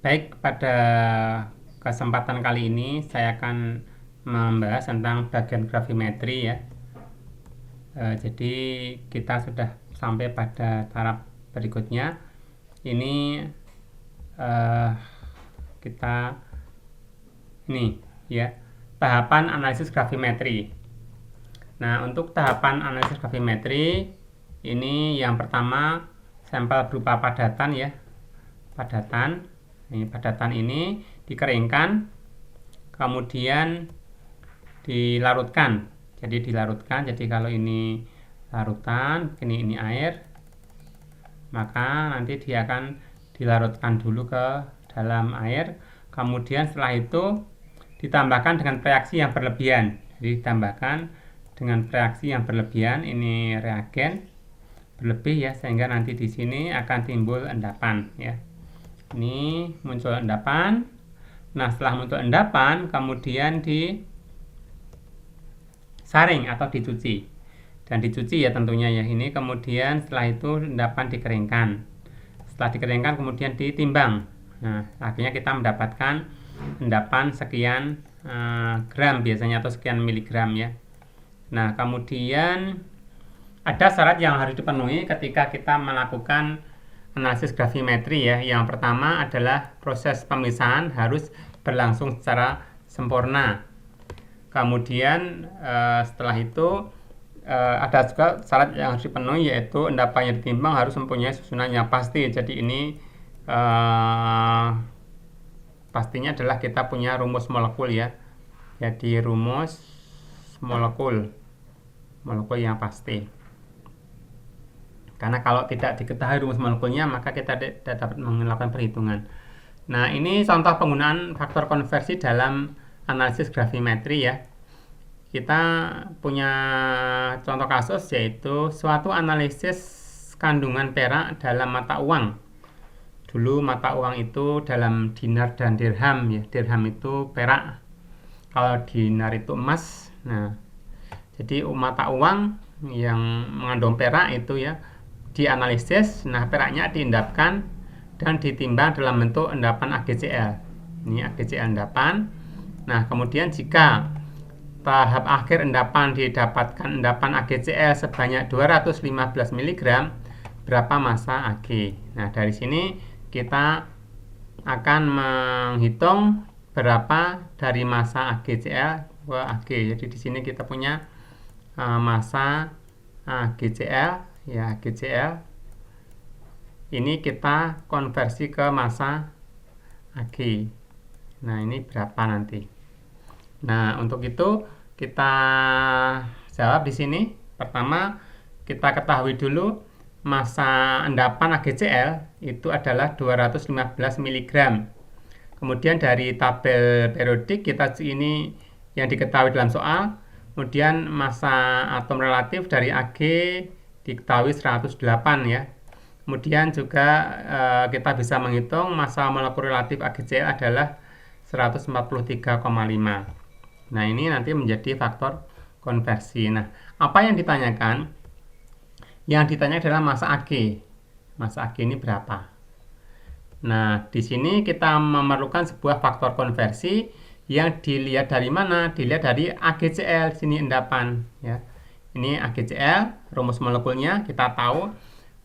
Baik, pada kesempatan kali ini saya akan membahas tentang bagian gravimetri ya. Jadi kita sudah sampai pada tahap berikutnya. Ini eh, kita ini ya, tahapan analisis gravimetri. Nah, untuk tahapan analisis gravimetri ini yang pertama sampel berupa padatan ya. Padatan ini dikeringkan, kemudian dilarutkan. Jadi kalau ini larutan, ini air, maka nanti dia akan dilarutkan dulu ke dalam air. Kemudian setelah itu ditambahkan dengan reaksi yang berlebihan. Jadi ditambahkan dengan reaksi yang berlebihan, ini reagen berlebih ya, sehingga nanti di sini akan timbul endapan ya. Ini muncul endapan. Nah, setelah muncul endapan, kemudian disaring atau dicuci. Dan dicuci ya tentunya ya. Ini kemudian setelah itu endapan dikeringkan. Setelah dikeringkan kemudian ditimbang. Nah, akhirnya kita mendapatkan endapan sekian gram biasanya atau sekian miligram ya. Nah, kemudian ada syarat yang harus dipenuhi ketika kita melakukan analisis gravimetri ya. Yang pertama adalah proses pemisahan harus berlangsung secara sempurna. Kemudian setelah itu ada juga syarat yang harus dipenuhi, yaitu endapan yang ditimbang harus mempunyai susunan yang pasti. Jadi ini pastinya adalah kita punya rumus molekul ya. Jadi rumus molekul yang pasti. Karena kalau tidak diketahui rumus molekulnya, maka kita tidak dapat melakukan perhitungan. Nah, ini contoh penggunaan faktor konversi dalam analisis gravimetri ya. Kita punya contoh kasus, yaitu suatu analisis kandungan perak dalam mata uang. Dulu mata uang itu dalam dinar dan dirham ya. Dirham itu perak, kalau dinar itu emas. Nah, jadi mata uang yang mengandung perak itu ya dianalisis. Nah, peraknya diendapkan dan ditimbang dalam bentuk endapan AgCl. Ini AgCl endapan. Nah, kemudian jika tahap akhir endapan didapatkan endapan AgCl sebanyak 215 mg, berapa massa Ag? Nah, dari sini kita akan menghitung berapa dari massa AgCl ke Ag. Jadi di sini kita punya massa AgCl ya, AgCl ini kita konversi ke massa Ag. Nah, ini berapa nanti? Nah, untuk itu kita jawab di sini. Pertama, kita ketahui dulu massa endapan AgCl itu adalah 215 mg. Kemudian dari tabel periodik kita ini yang diketahui dalam soal. Kemudian massa atom relatif dari Ag diketahui 108 ya. Kemudian juga kita bisa menghitung massa molekul relatif AgCl adalah 143,5. Nah, ini nanti menjadi faktor konversi. Nah, apa yang ditanyakan? Yang ditanya adalah massa Ag. Massa Ag ini berapa? Nah, di sini kita memerlukan sebuah faktor konversi yang dilihat dari mana? Dilihat dari AgCl, sini endapan ya. Ini AgCl, rumus molekulnya kita tahu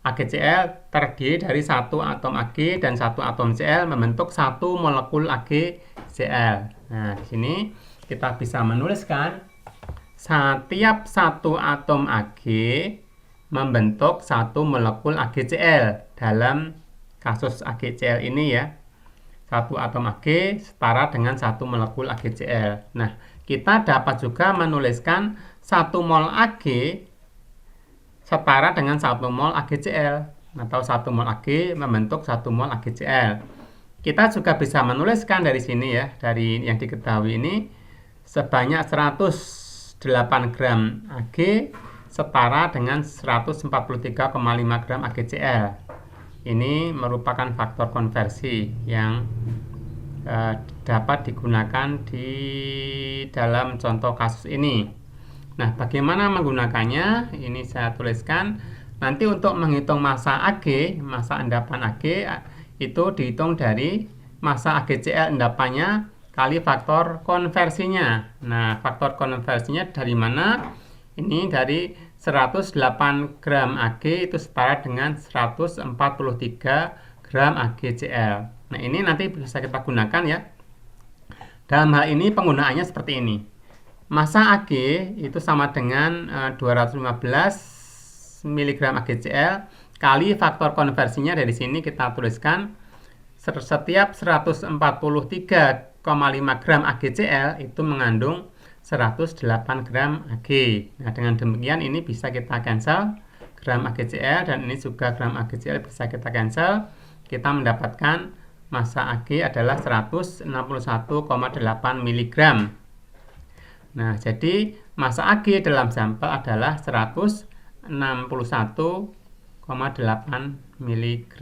AgCl terdiri dari satu atom Ag dan satu atom Cl membentuk satu molekul AgCl. Nah, di sini kita bisa menuliskan setiap satu atom Ag membentuk satu molekul AgCl. Dalam kasus AgCl ini ya, satu atom Ag setara dengan satu molekul AgCl. Nah, kita dapat juga menuliskan 1 mol Ag setara dengan 1 mol AgCl, atau 1 mol Ag membentuk 1 mol AgCl. Kita juga bisa menuliskan dari sini ya, dari yang diketahui ini sebanyak 108 gram Ag setara dengan 143,5 gram AgCl. Ini merupakan faktor konversi yang dapat digunakan di dalam contoh kasus ini. Nah, bagaimana menggunakannya? Ini saya tuliskan. Nanti untuk menghitung massa Ag, massa endapan Ag itu dihitung dari massa AgCl endapannya kali faktor konversinya. Nah, faktor konversinya dari mana? Ini dari 108 gram Ag itu setara dengan 143 gram AgCl. Nah, ini nanti bisa kita gunakan ya. Dalam hal ini penggunaannya seperti ini. Massa Ag itu sama dengan 215 mg AgCl kali faktor konversinya. Dari sini kita tuliskan setiap 143,5 gram AgCl itu mengandung 108 gram Ag. Nah, dengan demikian ini bisa kita cancel gram AgCl dan ini juga gram AgCl bisa kita cancel. Kita mendapatkan massa Ag adalah 161,8 mg. Nah, jadi massa Ag dalam sampel adalah 161,8 mg.